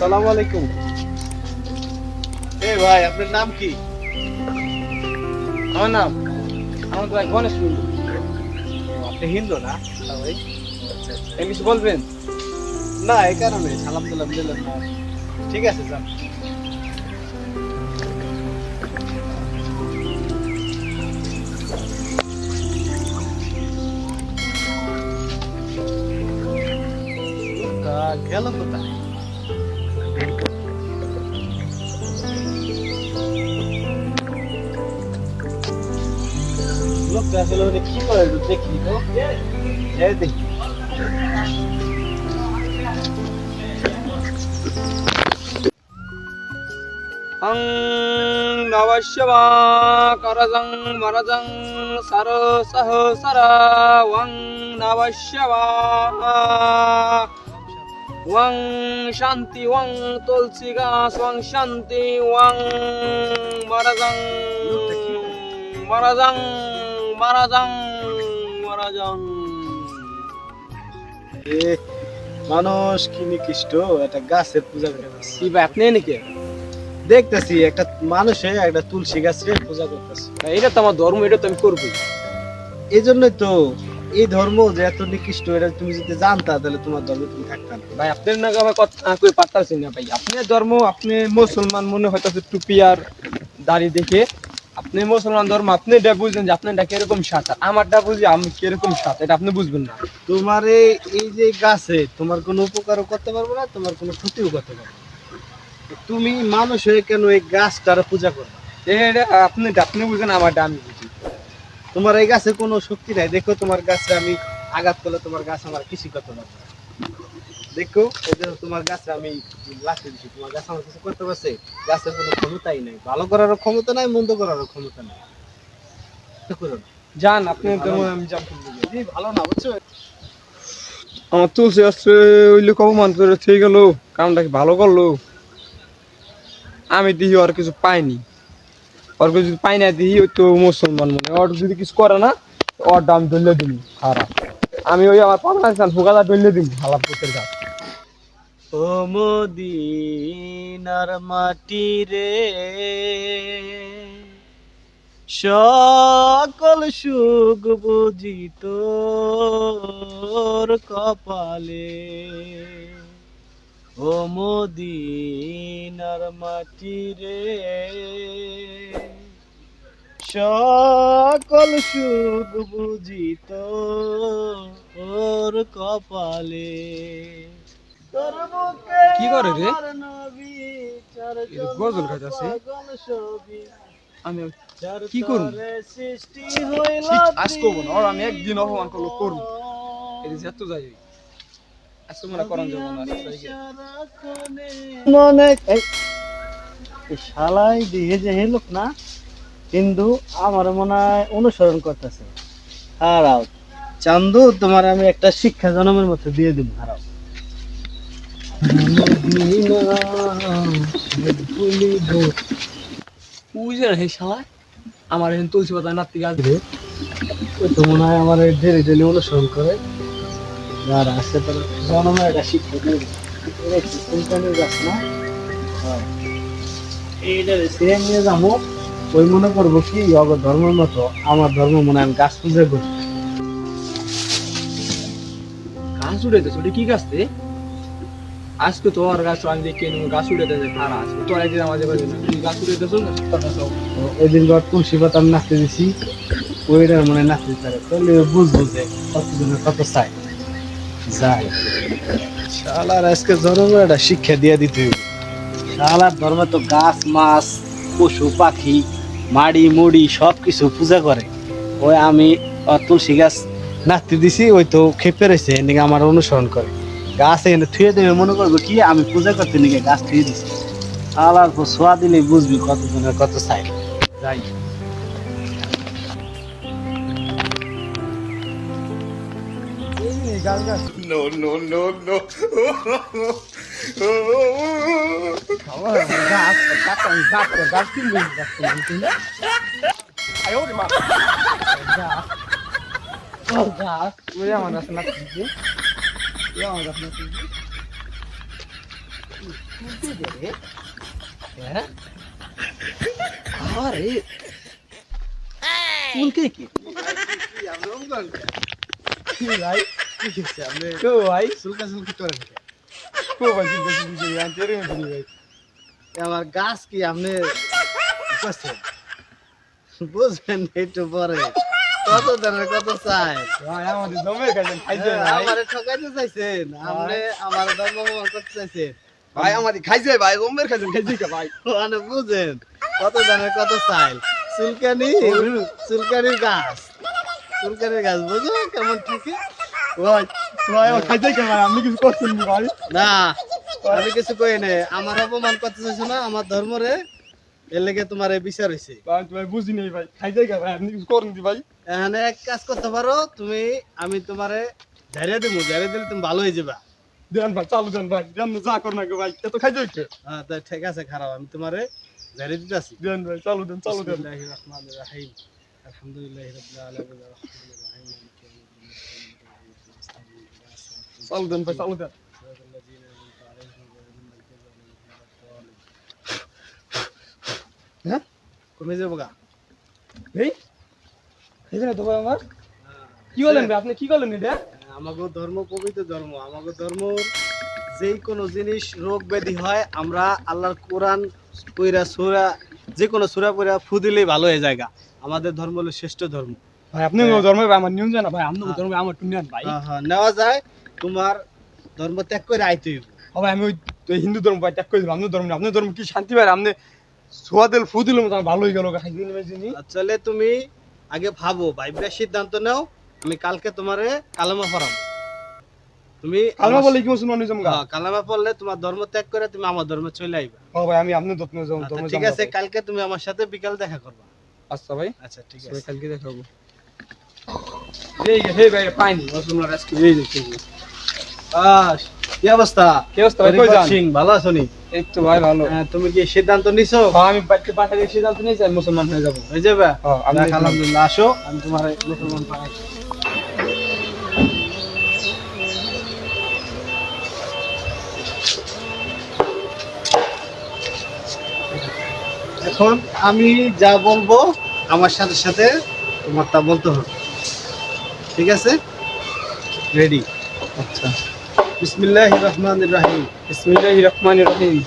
আসসালামু আলাইকুম। এই ভাই, আপনার নাম কি? আমার নাম আমার ভাই গণেশ কুন্ডু। আপনি হিন্দু না? হ্যাঁ ভাই। কিছু বলবেন? না, এই কারণে সালাম টালাম দিলেন না। ঠিক আছে, যান। লোকটা গেল কোথায়? লোকটা আসলে ওরে কি করে একটু দেখি তো। এই দেখি। অং নবশ্যবা করজং মরজং সর সহ সর ওং নবশ্যবা ওং শান্তি ওং তুলসী গাছ ওং শান্তি ওং মরজং মরজং মরজং মরজং। এ মানুষ কি নিকৃষ্ট, একটা গাছের পূজা করে বসে। কি ভাই আপনি নাকি? দেখতেছি একটা মানুষে একটা তুলসী গাছের পূজা করতেছে। এটা তো আমার ধর্ম, এটা তো আমি করবোই। এই জন্যই তো এই ধর্ম যে এত নিকৃষ্ট, এটা তুমি যদি জানতা তাহলে তোমার ধর্মে তুমি থাকতা না। ভাই আপনার নাকি আমার কথা কই পারতাছি না ভাই। আপনার ধর্ম, আপনি মুসলমান মনে হইতাছে টুপি আর দাড়ি দেখে। আপনি মুসলমান ধর্ম, আপনি এটা বুঝবেন যে আপনারটা কিরকম সাত, আর আমারটা বুঝি আমি কিরকম সাত, এটা আপনি বুঝবেন না। তোমার এই যে গাছে তোমার কোনো উপকারও করতে পারবো না, তোমার কোনো ক্ষতিও করতে পারবো না। তুমি মানুষ হয়ে কেন এই গাছটার পূজা করবে? এটা আপনি আপনি বুঝবেন, আমারটা আমি বুঝি। তোমার এই গাছে কোনো শক্তি নাই। দেখো তোমার গাছে আমি আঘাত করলে তোমার গাছ আমার কিছু করতে পারবে না। দেখো এই যে তোমার গাছে আমি লাঠি দিচ্ছি, তোমার গাছ আমার কিছু করতে পারছে? গাছের কোনো ক্ষমতাই নাই, ভালো করারও ক্ষমতা নাই, মন্দ করারও ক্ষমতা নাই। দেখো না। জান আপনি ধর্ম, আমি যাব জি, ভালো না, বুঝছো? আমার তুলসী আসছে ওই লোক অপমান করে থেকে গেল, কামটা কি ভালো করলো? আমি দিই আর কিছু পাইনি, ওর কিছু পাই না দিই, ওই তো মুসলমান মনে ওর যদি কিছু করে না, ওর দাম ধরলে দিন খারাপ। আমি ওই আমার পাবনা ফুকাদা ধরলে দিন খারাপ করতে গাছ। ও মদিনার মাটি রে, সকল সুখ বুঝি তোর কপালে। ও মদিনার মাটি রে, সকল সুখ বুঝি তোর কপালে। তোর বুকে কি করে রে? আমার নবী এর গজল গাইতাছে। পাগল ছবি, আমি যার কি করব? তরে সৃষ্টি হইল আজ করবো না, ওর আমি একদিন অপমান করলো করবো। এই যে এত যাই আজকে মনে করান যাবো না। মনে এই শালাই দিয়ে যে হে লোক না, কিন্তু আমার মনে হয় অনুসরণ করতেছে। হারাও চান্দু, তোমার আমি একটা শিক্ষা জন্মের মধ্যে দিয়ে দিব। হারাও বুঝে না হে শালা, আমার এখন তুলসী পাতা নাতি গাছ। ওই তো মনে হয় আমার ডেলি ডেলি অনুসরণ করে। যারা আছে তারা জন্মের একটা শিক্ষা দিয়ে দেবে। গাছ না, হ্যাঁ, এইটা ছেড়ে নিয়ে যাবো। ওই মনে করবো কি অগর ধর্মের মতো আমার ধর্ম মনে হয় আমি গাছ পূজা করি। গাছ উড়াইতেছ, ওটা কি গাছ রে? আজকে তো আর গাছ আমি দেখি গাছ উড়াইতেছে খারা, আজকে তোর একদিন আমাদের বাড়ি না তুই গাছ উড়াইতেছ না। তো ওই দিন ঘর তুলসী পাতা আমি নাচতে দিছি, ওইটা মনে হয় নাচতে পারে, তাহলে বুঝবো যে কতজনের কত চাই যাই। শালার আজকে জন্মের একটা শিক্ষা দিয়ে দিতে হবে। শালার ধর্মে তো গাছ মাছ পশু পাখি মাড়ি মুড়ি সব কিছু পূজা করে। ওই আমি তুলসী গাছ নাচতে দিছি, ওই তো খেপে রয়েছে এদিকে আমার অনুসরণ করে। গাছ এখানে থুয়ে দেবে মনে করবো কি আমি পূজা করতে নিয়ে গাছ থুয়ে দিছি। শালার পর সোয়া দিলেই বুঝবি কতজনের কত চাই যাই। No, no, no, no.哎呦我的妈！我让我那什么？让我那什么？ হ্যাঁ আরে চুলকে কি কি ভাই কি হচ্ছে আপনি তো ভাই চুলকা চুলকি করেন কেন? কো ভাই চিন্তা চিন্তা করি আনতে ভাই আমার গাছ কি আপনি বুঝছেন বুঝবেন একটু পরে কত দানের কত চাই ভাই আমাদের জমে গেছেন খাইছে ভাই আমারে ঠকাইতে চাইছেন আপনি আমার ধর্ম প্রমাণ করতে চাইছেন ভাই আমাদের খাইছে ভাই গমের খাইছেন খাইছে কে ভাই মানে বুঝেন কত দানের কত চাই চুলকানি চুলকানির গাছ চুলকানির গাছ বুঝো কেমন ঠকে ভাই ভাই আমার খাইছে কে ভাই আপনি কিছু করছেন নি ভাই না আমি কিছু কই নাই আমার অপমান করতে চাইছো না আমার ধর্মরে এর লেগে তোমার এই বিচার হইছে ভাই তুমি বুঝি নাই ভাই খাইছে কে ভাই আপনি কিছু করেন দি ভাই এখানে এক কাজ করতে পারো তুমি আমি তোমারে ঝাড়িয়ে দিলে তুমি ভালো হয়ে যাবা দেন ভাই চালু দেন ভাই দেন যা কর না কে ভাই এত খাইছে কে হ্যাঁ তা ঠিক আছে খারাপ আমি তোমারে ঝাড়িয়ে দিতেছি দেন ভাই চালু দেন বিসমিল্লাহির রহমানির রহিম আলহামদুলিল্লাহি রাব্বিল আলামিন আর রাহমানির রহিম মালিকি ইয়াউমিদ্দিন চালু দেন ভাই চালু দেন হ্যাঁ কমে যাবো গা এই খাইছে না তো ভাই আমার কি বলেন ভাই আপনি কি করলেন এটা আমাগো ধর্ম পবিত্র ধর্ম আমাগো ধর্ম যেই কোনো জিনিস রোগ ব্যাধি হয় আমরা আল্লাহর কোরআন পইরা সূরা যে কোনো সূরা পইরা ফু দিলেই ভালো হয়ে যায় গা। আমাদের ধর্ম হলো শ্রেষ্ঠ ধর্ম ভাই আপনি ধর্মে ভাই আমার নিয়ম জানা ভাই আপনি ধর্মে আমার টুন নেন ভাই হ্যাঁ হ্যাঁ নেওয়া যায় তোমার ধর্ম ত্যাগ করে আইতে হইব ভাই আমি ওই হিন্দু ধর্ম ভাই ত্যাগ করে দিলাম আপনার ধর্ম কি শান্তি ভাই আপনি সোয়াদেল ফু দিলাম তো ভালো হয়ে গেল খাইছে না জিনি চলে তুমি আগে ভাবো ভাইবা সিদ্ধান্ত নাও আমি কালকে তোমারে কালেমা পড়াবো তুমি কালমা বলে কি মুসলমান হয়ে যাবো গা হ্যাঁ, কালেমা পড়লে তোমার ধর্ম ত্যাগ করে তুমি আমার ধর্মে চলে আইবা ও ভাই আমি আপনার ধর্মে যাব আচ্ছা, ধর্মে ঠিক আছে কালকে তুমি আমার সাথে বিকাল দেখা করবা আচ্ছা ভাই আচ্ছা ঠিক সবাই আছে কালকে দেখাবো এই হে ভাই পাইনি মুসলমান আজকে এই দেখি কি অবস্থা কি অবস্থা ভাই কই যান সিং ভালো আছো নি এই তো ভাই ভালো তুমি কি সিদ্ধান্ত নিছো আমি বাড়িতে পাঠাতে সিদ্ধান্ত নিয়েছি আমি মুসলমান হয়ে যাবো হয়ে যাবে আপনি যাক, আলহামদুলিল্লাহ আসো আমি তোমার মুসলমান বানাই এখন আমি যা বলবো আমার সাথে সাথে তোমার তা বলতে হবে ঠিক আছে রেডি আচ্ছা বিসমিল্লাহির রহমানির রহিম বিসমিল্লাহির রহমানির রহিম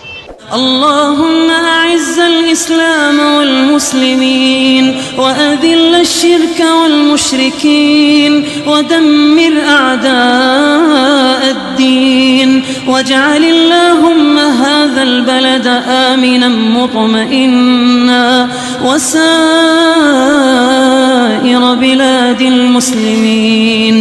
اللهم أعز الإسلام والمسلمين وأذل الشرك والمشركين ودمر أعداء الدين واجعل اللهم هذا البلد آمنا مطمئنا وسائر بلاد المسلمين